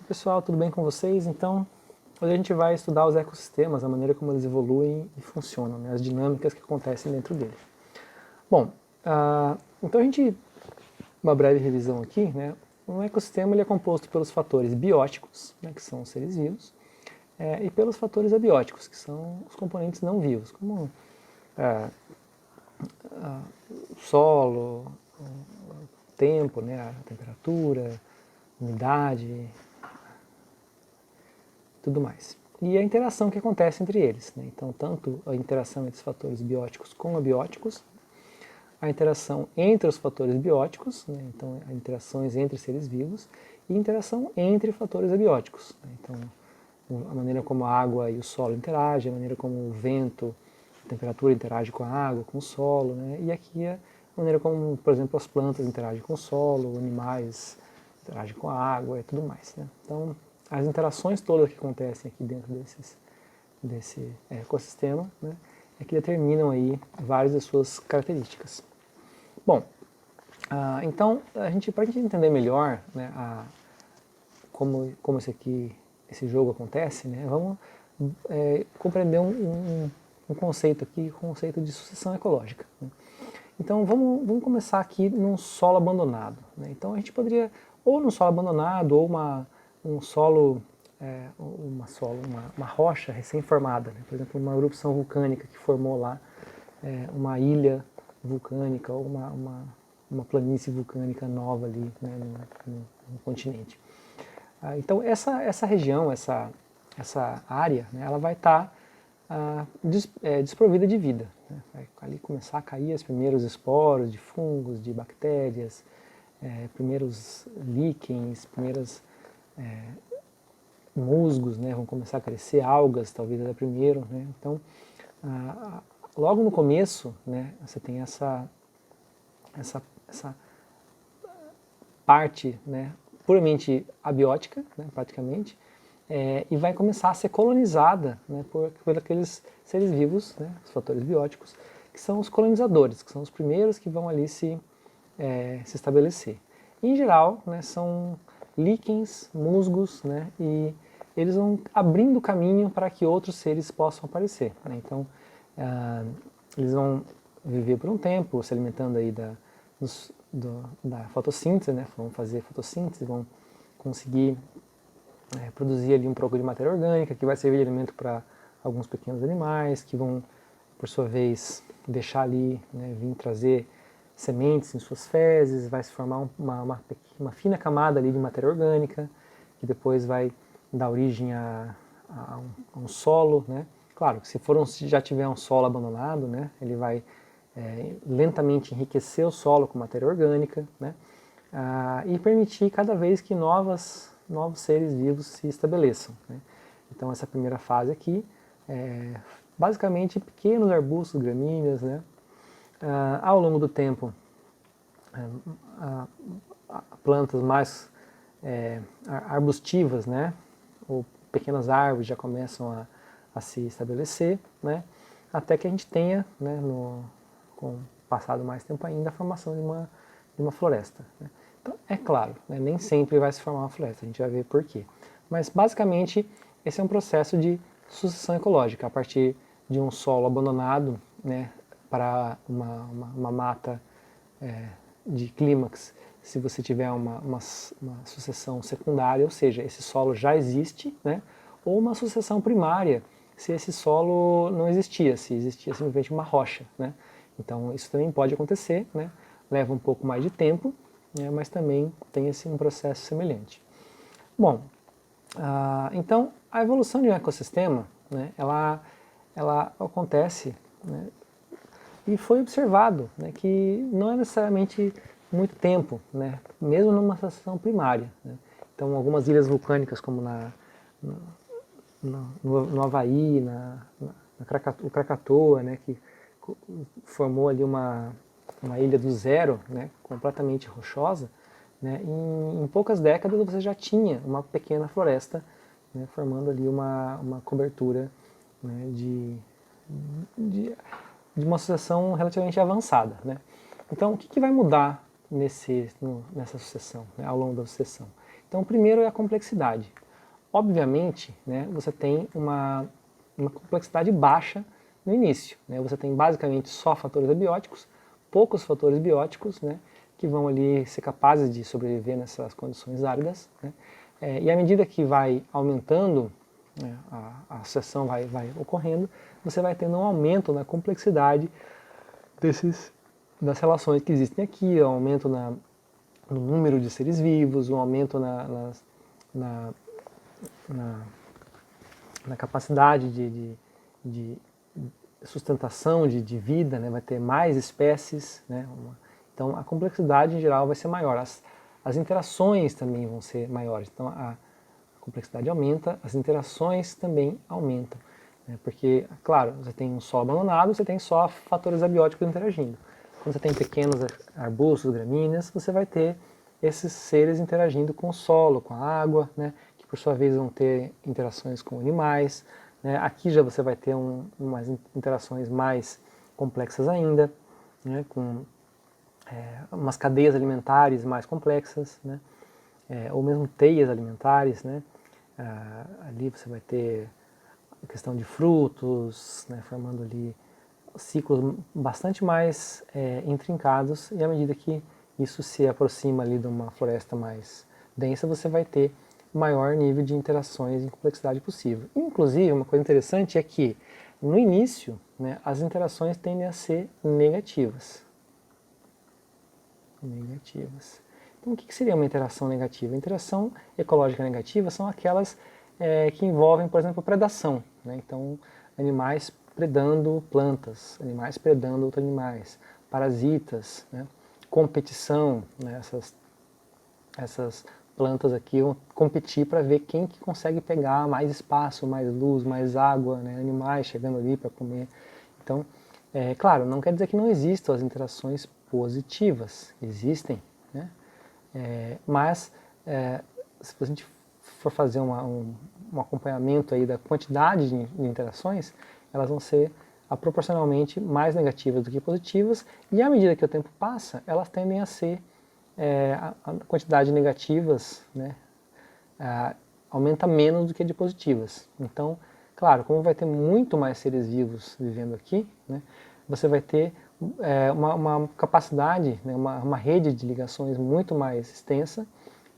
Pessoal, tudo bem com vocês? Então, hoje a gente vai estudar os ecossistemas, a maneira como eles evoluem e funcionam, né? As dinâmicas que acontecem dentro deles. Bom, então uma breve revisão aqui, né? Um ecossistema ele é composto pelos fatores bióticos, né, que são os seres vivos, e pelos fatores abióticos, que são os componentes não vivos, como o solo, o tempo, né, a temperatura, umidade, tudo mais. E a interação que acontece entre eles, né? Então, tanto a interação entre os fatores bióticos com abióticos, a interação entre os fatores bióticos, né? Então, as interações entre seres vivos, e a interação entre fatores abióticos, né? Então, a maneira como a água e o solo interagem, a maneira como o vento, a temperatura interage com a água, com o solo, né? E aqui a maneira como, por exemplo, as plantas interagem com o solo, animais interagem com a água e tudo mais, né? Então, as interações todas que acontecem aqui dentro desse ecossistema, né, é que determinam aí várias das suas características. Bom, então, para a gente entender melhor, né, como esse jogo acontece, né, vamos compreender um conceito aqui, o conceito de sucessão ecológica, né? Então vamos começar aqui num solo abandonado, né? Então a gente poderia, ou num solo abandonado, ou um solo, uma rocha recém-formada, né? Por exemplo, uma erupção vulcânica que formou lá uma ilha vulcânica ou uma planície vulcânica nova ali, né, no continente. Então essa região, essa área, né, ela vai estar desprovida de vida, né? Vai ali começar a cair os primeiros esporos de fungos, de bactérias, primeiros líquens, primeiros musgos, né, vão começar a crescer, algas talvez era primeiro, né? Então, logo no começo, né, você tem essa parte, né, puramente abiótica, né, praticamente, e vai começar a ser colonizada, né, por aqueles seres vivos, né, os fatores bióticos, que são os colonizadores, que são os primeiros que vão ali se estabelecer. Em geral, né, são líquens, musgos, né, e eles vão abrindo caminho para que outros seres possam aparecer, né? Então, eles vão viver por um tempo, se alimentando aí da fotossíntese, né? Vão fazer fotossíntese, vão conseguir produzir ali um pouco de matéria orgânica que vai servir de alimento para alguns pequenos animais, que vão, por sua vez, deixar ali, né, vir trazer sementes em suas fezes, vai se formar uma fina camada ali de matéria orgânica, que depois vai dar origem a um solo, né? Claro, se já tiver um solo abandonado, né, ele vai lentamente enriquecer o solo com matéria orgânica, né, e permitir cada vez que novos seres vivos se estabeleçam, né? Então essa primeira fase aqui basicamente pequenos arbustos, gramíneas, né? Ao longo do tempo, plantas mais arbustivas, né, ou pequenas árvores já começam a se estabelecer, né, até que a gente tenha, né, com o passado mais tempo ainda, a formação de uma floresta, né. Então, é claro, né, nem sempre vai se formar uma floresta, a gente vai ver por quê. Mas, basicamente, esse é um processo de sucessão ecológica, a partir de um solo abandonado, né, para uma mata de clímax, se você tiver uma sucessão secundária, ou seja, esse solo já existe, né, ou uma sucessão primária, se esse solo não existia, se existia simplesmente uma rocha, né. Então isso também pode acontecer, né, leva um pouco mais de tempo, né, mas também tem um processo semelhante. Bom, então a evolução de um ecossistema, né, ela acontece, né, e foi observado, né, que não é necessariamente muito tempo, né, mesmo numa sucessão primária, né. Então algumas ilhas vulcânicas como no Havaí, o Krakatoa, né, que formou ali uma ilha do zero, né, completamente rochosa, né, em poucas décadas você já tinha uma pequena floresta, né, formando ali uma cobertura, né, de uma sucessão relativamente avançada, né. Então o que vai mudar nessa sucessão, né, ao longo da sucessão? Então, o primeiro é a complexidade. Obviamente, né, você tem uma complexidade baixa no início, né? Você tem basicamente só fatores abióticos, poucos fatores bióticos, né, que vão ali ser capazes de sobreviver nessas condições áridas, né? E à medida que vai aumentando, né, a sucessão vai ocorrendo, você vai tendo um aumento na complexidade das relações que existem aqui, um aumento no número de seres vivos, um aumento na capacidade de sustentação de vida, né? Vai ter mais espécies, né? Então a complexidade em geral vai ser maior, as interações também vão ser maiores, então a complexidade aumenta, as interações também aumentam, né? Porque, claro, você tem um solo abandonado, você tem só fatores abióticos interagindo. Quando você tem pequenos arbustos, gramíneas, você vai ter esses seres interagindo com o solo, com a água, né? Que por sua vez vão ter interações com animais, né? Aqui já você vai ter umas interações mais complexas ainda, né? Com umas cadeias alimentares mais complexas, né? Ou mesmo teias alimentares, né? Ali você vai ter a questão de frutos, né? Formando ali ciclos bastante mais intrincados, e à medida que isso se aproxima ali de uma floresta mais densa, você vai ter maior nível de interações e complexidade possível. Inclusive, uma coisa interessante é que no início, né, as interações tendem a ser negativas. Então, o que seria uma interação negativa? A interação ecológica negativa são aquelas que envolvem, por exemplo, predação, né? Então, animais predando plantas, animais predando outros animais, parasitas, né? Competição, né? Essas plantas aqui vão competir para ver quem que consegue pegar mais espaço, mais luz, mais água, né? Animais chegando ali para comer. Então, claro, não quer dizer que não existam as interações positivas, existem, né? Mas se a gente for fazer um acompanhamento aí da quantidade de interações, elas vão ser proporcionalmente mais negativas do que positivas, e à medida que o tempo passa, elas tendem a ser a quantidade de negativas, né, aumenta menos do que de positivas. Então, claro, como vai ter muito mais seres vivos vivendo aqui, né, você vai ter uma capacidade, né, uma rede de ligações muito mais extensa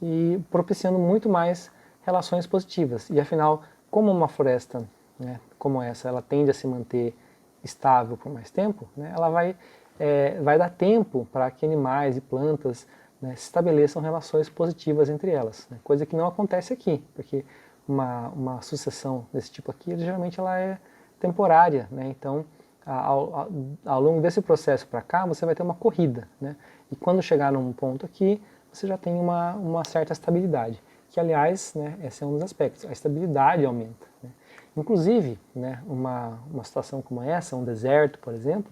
e propiciando muito mais relações positivas. E afinal, como uma floresta, né, como essa, ela tende a se manter estável por mais tempo, né, ela vai dar tempo para que animais e plantas, né, se estabeleçam relações positivas entre elas, né, coisa que não acontece aqui, porque uma sucessão desse tipo aqui, geralmente ela é temporária, né, então ao longo desse processo para cá, você vai ter uma corrida, né, e quando chegar num ponto aqui, você já tem uma certa estabilidade, que aliás, né, esse é um dos aspectos, a estabilidade aumenta, né. Inclusive, né, uma situação como essa, um deserto, por exemplo,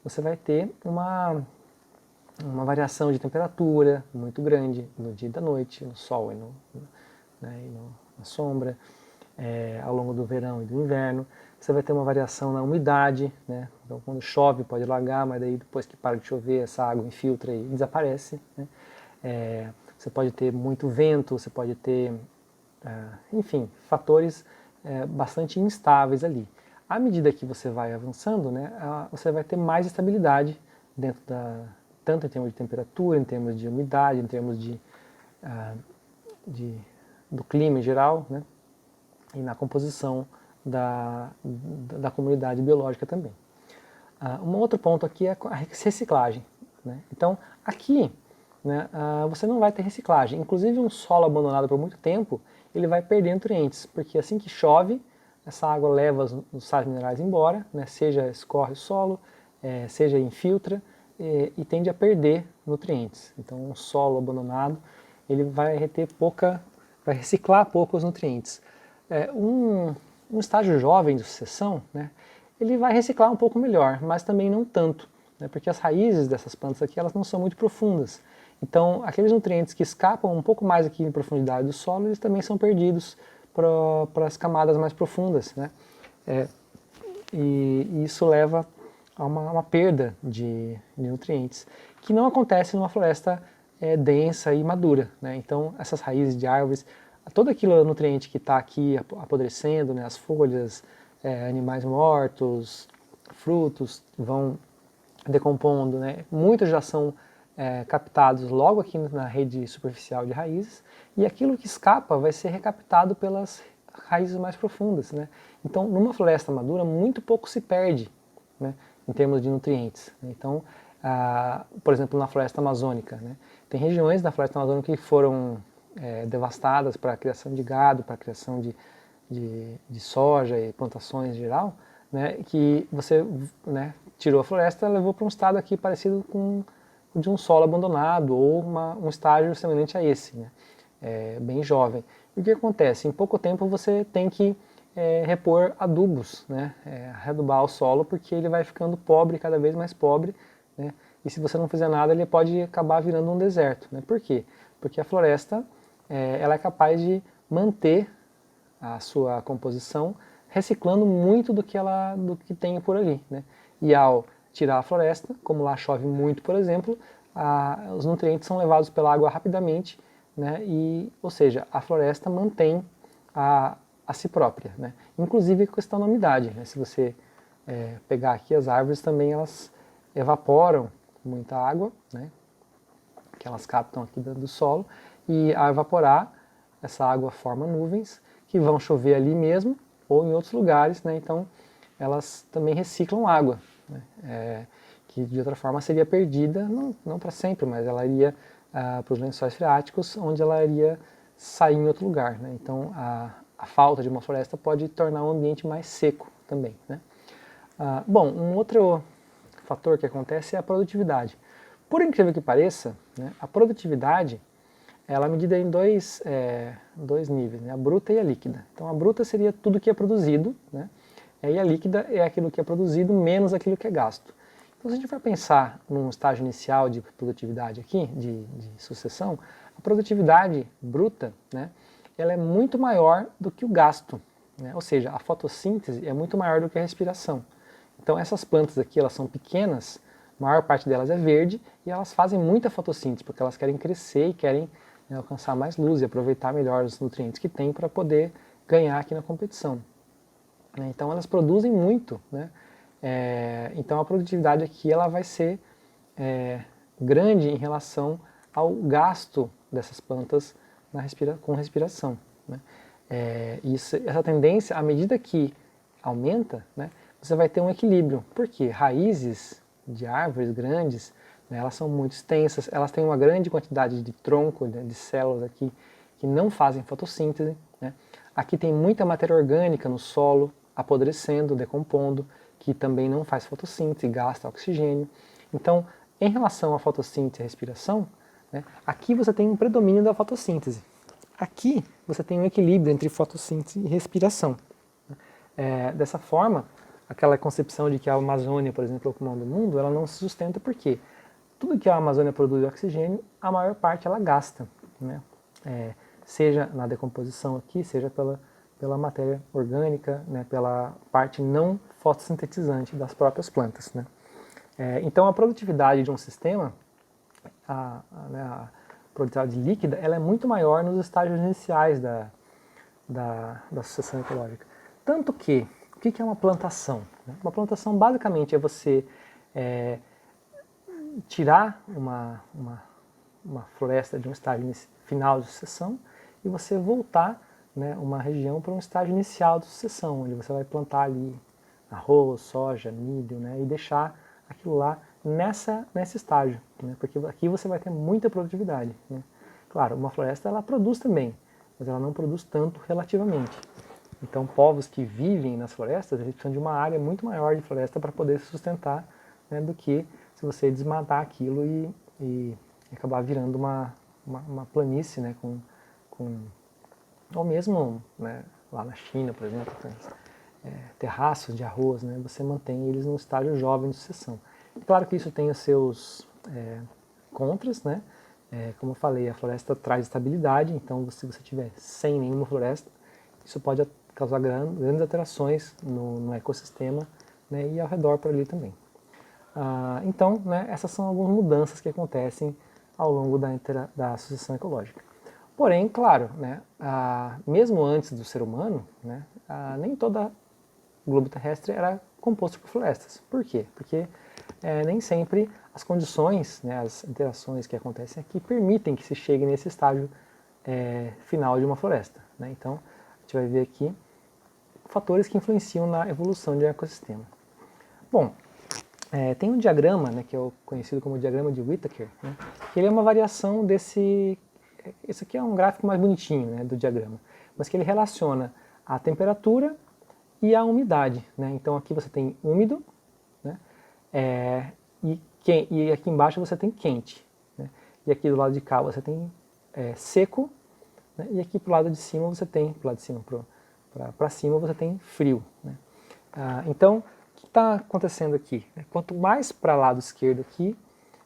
você vai ter uma variação de temperatura muito grande no dia e da noite, no sol e na sombra, ao longo do verão e do inverno. Você vai ter uma variação na umidade, né? Então quando chove pode alagar, mas daí depois que para de chover essa água infiltra e desaparece, né? Você pode ter muito vento, você pode ter, enfim, fatores bastante instáveis ali. À medida que você vai avançando, né, você vai ter mais estabilidade dentro tanto em termos de temperatura, em termos de umidade, em termos do clima em geral, né, e na composição da comunidade biológica também. Um outro ponto aqui é a reciclagem, né? Então, aqui, né, você não vai ter reciclagem. Inclusive, um solo abandonado por muito tempo, ele vai perder nutrientes, porque assim que chove, essa água leva os sais minerais embora, né, seja escorre o solo, seja infiltra, e tende a perder nutrientes. Então, um solo abandonado, ele vai vai reciclar poucos nutrientes. Um estágio jovem de sucessão, né, ele vai reciclar um pouco melhor, mas também não tanto, né, porque as raízes dessas plantas aqui, elas não são muito profundas. Então, aqueles nutrientes que escapam um pouco mais aqui em profundidade do solo, eles também são perdidos para as camadas mais profundas, né? E isso leva a uma perda de nutrientes, que não acontece numa floresta densa e madura, né? Então essas raízes de árvores, todo aquilo nutriente que está aqui apodrecendo, né? As folhas, animais mortos, frutos vão decompondo, né? Muitos já são captados logo aqui na rede superficial de raízes, e aquilo que escapa vai ser recaptado pelas raízes mais profundas, né? Então, numa floresta madura, muito pouco se perde, né, em termos de nutrientes. Então, por exemplo, na floresta amazônica, né, tem regiões da floresta amazônica que foram devastadas para a criação de gado, para a criação de soja e plantações em geral, né, que você, né, tirou a floresta e levou para um estado aqui parecido com de um solo abandonado ou um estágio semelhante a esse, né, bem jovem. E o que acontece? Em pouco tempo você tem que repor adubos, né, readubar o solo, porque ele vai ficando pobre, cada vez mais pobre, né, e se você não fizer nada ele pode acabar virando um deserto, né. Por quê? Porque a floresta ela é capaz de manter a sua composição reciclando muito do que tem por ali, né. E ao tirar a floresta, como lá chove muito, por exemplo, os nutrientes são levados pela água rapidamente, né, ou seja, a floresta mantém a si própria, né. Inclusive a questão da umidade, né. Se você pegar aqui as árvores também, elas evaporam muita água, né, que elas captam aqui do solo, e ao evaporar, essa água forma nuvens que vão chover ali mesmo ou em outros lugares, né. Então elas também reciclam água, né, que de outra forma seria perdida, não para sempre, mas ela iria para os lençóis freáticos, onde ela iria sair em outro lugar, né. Então a falta de uma floresta pode tornar o ambiente mais seco também, né. Bom, um outro fator que acontece é a produtividade. Por incrível que pareça, né, a produtividade ela é medida em dois níveis, né, a bruta e a líquida. Então a bruta seria tudo que é produzido, né, e a líquida é aquilo que é produzido menos aquilo que é gasto. Então se a gente for pensar num estágio inicial de produtividade aqui, de sucessão, a produtividade bruta, né, ela é muito maior do que o gasto, né, ou seja, a fotossíntese é muito maior do que a respiração. Então essas plantas aqui, elas são pequenas, a maior parte delas é verde, e elas fazem muita fotossíntese, porque elas querem crescer e querem alcançar mais luz e aproveitar melhor os nutrientes que tem para poder ganhar aqui na competição. Então elas produzem muito, né? Então a produtividade aqui ela vai ser grande em relação ao gasto dessas plantas com respiração, né? Essa tendência, à medida que aumenta, né, você vai ter um equilíbrio, porque raízes de árvores grandes, né, elas são muito extensas, elas têm uma grande quantidade de tronco, né, de células aqui que não fazem fotossíntese, né? Aqui tem muita matéria orgânica no solo, apodrecendo, decompondo, que também não faz fotossíntese, gasta oxigênio. Então, em relação à fotossíntese e respiração, né, aqui você tem um predomínio da fotossíntese. Aqui você tem um equilíbrio entre fotossíntese e respiração. Dessa forma, aquela concepção de que a Amazônia, por exemplo, é o pulmão do mundo, ela não se sustenta porque tudo que a Amazônia produz de oxigênio, a maior parte ela gasta, né? Seja na decomposição aqui, seja pela matéria orgânica, né, pela parte não fotossintetizante das próprias plantas, né? Então a produtividade de um sistema, a produtividade líquida, ela é muito maior nos estágios iniciais da sucessão ecológica. Tanto que, o que é uma plantação? Uma plantação basicamente é você tirar uma floresta de um estágio final de sucessão e você voltar, né, uma região para um estágio inicial de sucessão, onde você vai plantar ali arroz, soja, milho, né, e deixar aquilo lá nesse estágio, né, porque aqui você vai ter muita produtividade, né. Claro, uma floresta ela produz também, mas ela não produz tanto relativamente. Então povos que vivem nas florestas, eles precisam de uma área muito maior de floresta para poder se sustentar, né, do que se você desmatar aquilo e acabar virando uma planície, né, ou mesmo, né, lá na China, por exemplo, tem terraços de arroz, né, você mantém eles no estágio jovem de sucessão. Claro que isso tem os seus contras, né? Como eu falei, a floresta traz estabilidade, então se você tiver sem nenhuma floresta, isso pode causar grandes alterações no ecossistema, né, e ao redor por ali também. Então, né, essas são algumas mudanças que acontecem ao longo da sucessão ecológica. Porém, claro, né, mesmo antes do ser humano, né, nem todo o globo terrestre era composto por florestas. Por quê? Porque nem sempre as condições, né, as interações que acontecem aqui permitem que se chegue nesse estágio final de uma floresta. Né? Então, a gente vai ver aqui fatores que influenciam na evolução de um ecossistema. Bom, tem um diagrama, né, que é o conhecido como diagrama de Whittaker, né, que ele é uma variação desse... Esse aqui é um gráfico mais bonitinho, né, do diagrama, mas que ele relaciona a temperatura e a umidade. Né? Então aqui você tem úmido, né, e aqui embaixo você tem quente. Né? E aqui do lado de cá você tem seco, né, e aqui pro lado de cima você tem, pro lado de cima para cima você tem frio. Né? Então, o que está acontecendo aqui? Quanto mais para o lado esquerdo aqui,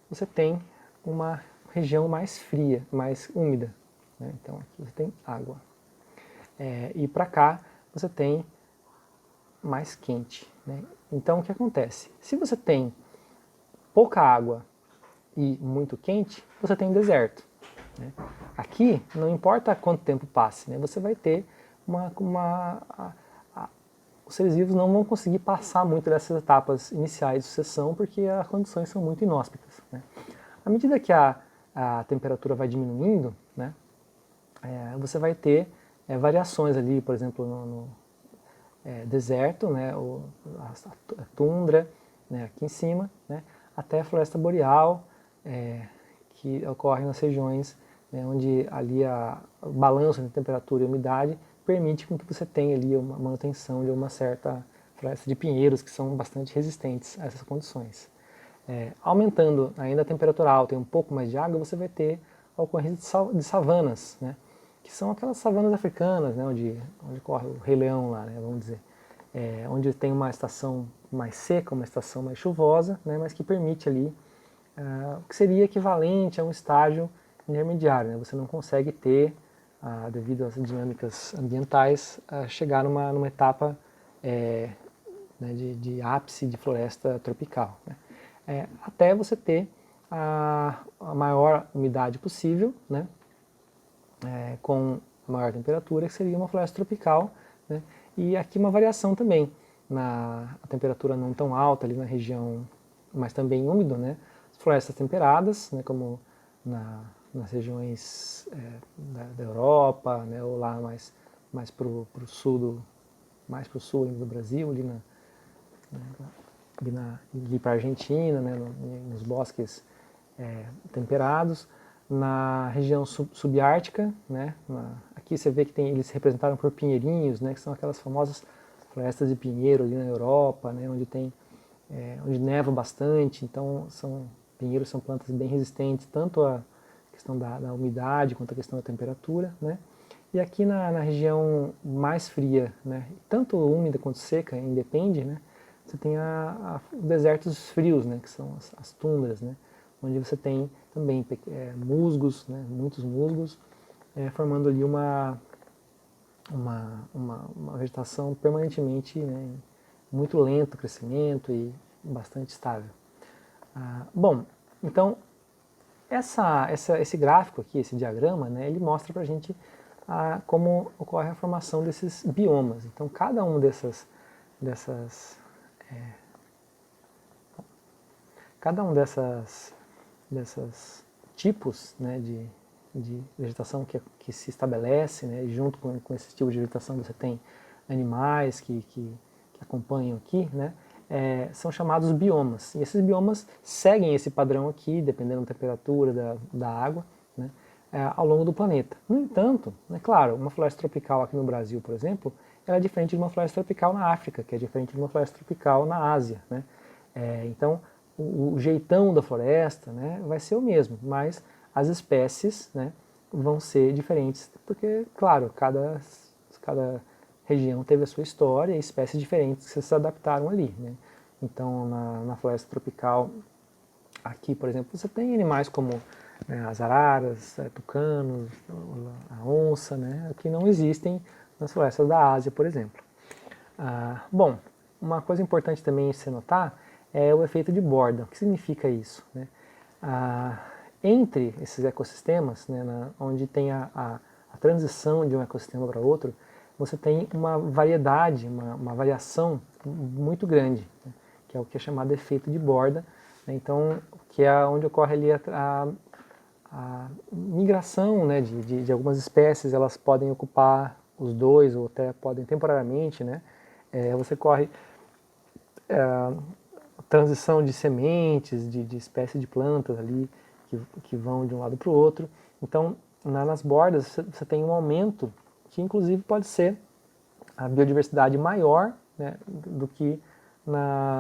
você tem uma região mais fria, mais úmida. Né? Então, aqui você tem água. E para cá, você tem mais quente. Né? Então, o que acontece? Se você tem pouca água e muito quente, você tem deserto. Né? Aqui, não importa quanto tempo passe, né? Você vai ter os seres vivos não vão conseguir passar muito dessas etapas iniciais de sucessão porque as condições são muito inóspitas. Né? À medida que a temperatura vai diminuindo, né, você vai ter variações ali, por exemplo, no deserto, né, a tundra, né, aqui em cima, né, até a floresta boreal, que ocorre nas regiões, né, onde ali o balanço de temperatura e umidade permite com que você tenha ali uma manutenção de uma certa floresta de pinheiros que são bastante resistentes a essas condições. Aumentando ainda a temperatura alta e um pouco mais de água, você vai ter a ocorrência de savanas, né, que são aquelas savanas africanas, né, onde corre o Rei Leão lá, né, vamos dizer, onde tem uma estação mais seca, uma estação mais chuvosa, né, mas que permite ali o que seria equivalente a um estágio intermediário. Né, você não consegue ter, devido às dinâmicas ambientais, chegar numa etapa né, de ápice de floresta tropical. Né, até você ter a maior umidade possível, né, com a maior temperatura, que seria uma floresta tropical. Né, e aqui uma variação também, a temperatura não tão alta ali na região, mas também úmido, né, florestas temperadas, né, como nas regiões da Europa, né, ou lá mais para o sul ainda do Brasil, ali para a Argentina, né, nos bosques temperados. Na região subártica, né, aqui você vê que eles representaram por pinheirinhos, né, que são aquelas famosas florestas de pinheiro ali na Europa, né, onde neva bastante. Então pinheiros são plantas bem resistentes tanto à questão da umidade quanto à questão da temperatura. Né. E aqui na região mais fria, né, tanto úmida quanto seca, independe, né, você tem os desertos frios, né, que são as tundras, né, onde você tem também musgos, né, muitos musgos, formando ali uma vegetação permanentemente, né, muito lento crescimento e bastante estável. Bom, então esse gráfico aqui, esse diagrama, né, ele mostra para a gente como ocorre a formação desses biomas. Então cada um desses tipos, né, de vegetação que se estabelece, né, e junto com esse tipo de vegetação você tem animais que acompanham aqui, né, são chamados biomas. E esses biomas seguem esse padrão aqui, dependendo da temperatura da água, né, ao longo do planeta. No entanto, né, claro, uma floresta tropical aqui no Brasil, por exemplo, ela é diferente de uma floresta tropical na África, que é diferente de uma floresta tropical na Ásia. Né? Então, o jeitão da floresta, né, vai ser o mesmo, mas as espécies, né, vão ser diferentes, porque, claro, cada região teve a sua história e espécies diferentes que se adaptaram ali. Né? Então, na floresta tropical, aqui, por exemplo, você tem animais como as araras, tucanos, a onça, né, que não existem nas florestas da Ásia, por exemplo. Bom, uma coisa importante também se notar é o efeito de borda. O que significa isso? Né? entre esses ecossistemas, né, onde tem a transição de um ecossistema para outro, você tem uma variedade, uma variação muito grande, né, que é o que é chamado efeito de borda, né, então, que é onde ocorre ali a migração, né, de algumas espécies, elas podem ocupar os dois, ou até podem temporariamente, né, você corre transição de sementes, de espécies de plantas ali, que vão de um lado para o outro. Então, nas bordas, você tem um aumento que, inclusive, pode ser a biodiversidade maior, né, do que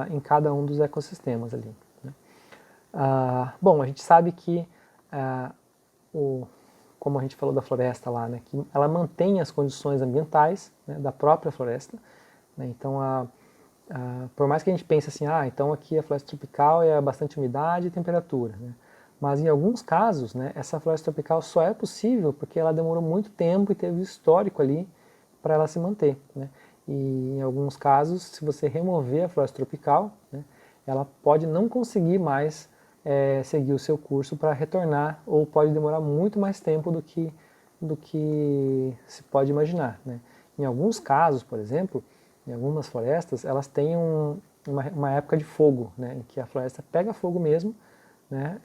em cada um dos ecossistemas ali, né. Bom, a gente sabe que, como a gente falou da floresta lá, né, que ela mantém as condições ambientais, né, da própria floresta, né, então por mais que a gente pense assim, então aqui a floresta tropical é bastante umidade e temperatura, né, mas em alguns casos, né, essa floresta tropical só é possível porque ela demorou muito tempo e teve histórico ali para ela se manter, né. E em alguns casos, se você remover a floresta tropical, né, ela pode não conseguir mais seguir o seu curso para retornar, ou pode demorar muito mais tempo do que se pode imaginar, né. Em alguns casos, por exemplo, em algumas florestas, elas têm uma época de fogo, né, em que a floresta pega fogo mesmo, né,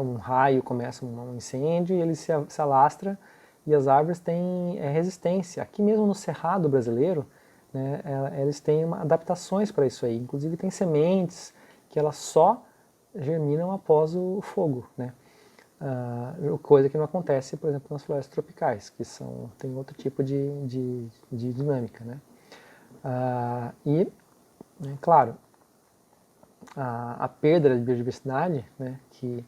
um raio começa um incêndio e ele se alastra, e as árvores têm resistência. Aqui mesmo no Cerrado brasileiro, né, eles têm adaptações para isso aí, inclusive tem sementes que elas só germinam após o fogo, né. Coisa que não acontece, por exemplo, nas florestas tropicais, que tem outro tipo de dinâmica, né. Claro, a perda de biodiversidade, né, que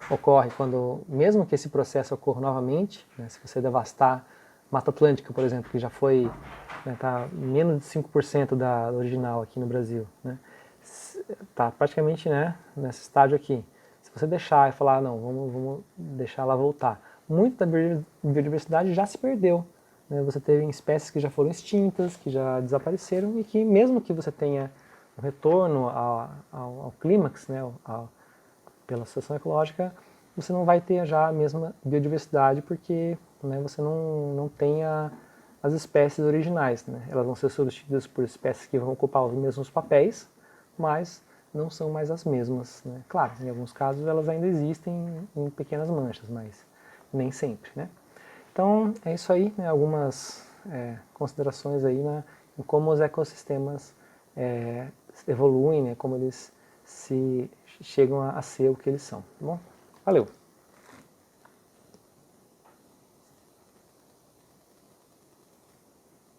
ocorre quando, mesmo que esse processo ocorra novamente, né, se você devastar Mata Atlântica, por exemplo, que já foi, tá menos de 5% da original aqui no Brasil, né, tá praticamente, né, nesse estágio aqui. Se você deixar e falar, não, vamos deixar ela voltar, muita da biodiversidade já se perdeu, né, você teve espécies que já foram extintas, que já desapareceram, e que mesmo que você tenha o retorno ao clímax, né, pela situação ecológica, você não vai ter já a mesma biodiversidade, porque, né, você não tem as espécies originais, né. Elas vão ser substituídas por espécies que vão ocupar os mesmos papéis, mas não são mais as mesmas, né. Claro, em alguns casos elas ainda existem em pequenas manchas, mas nem sempre, né. Então é isso aí, né, algumas considerações aí em como os ecossistemas evoluem, né, como eles chegam a ser o que eles são, tá bom? Valeu!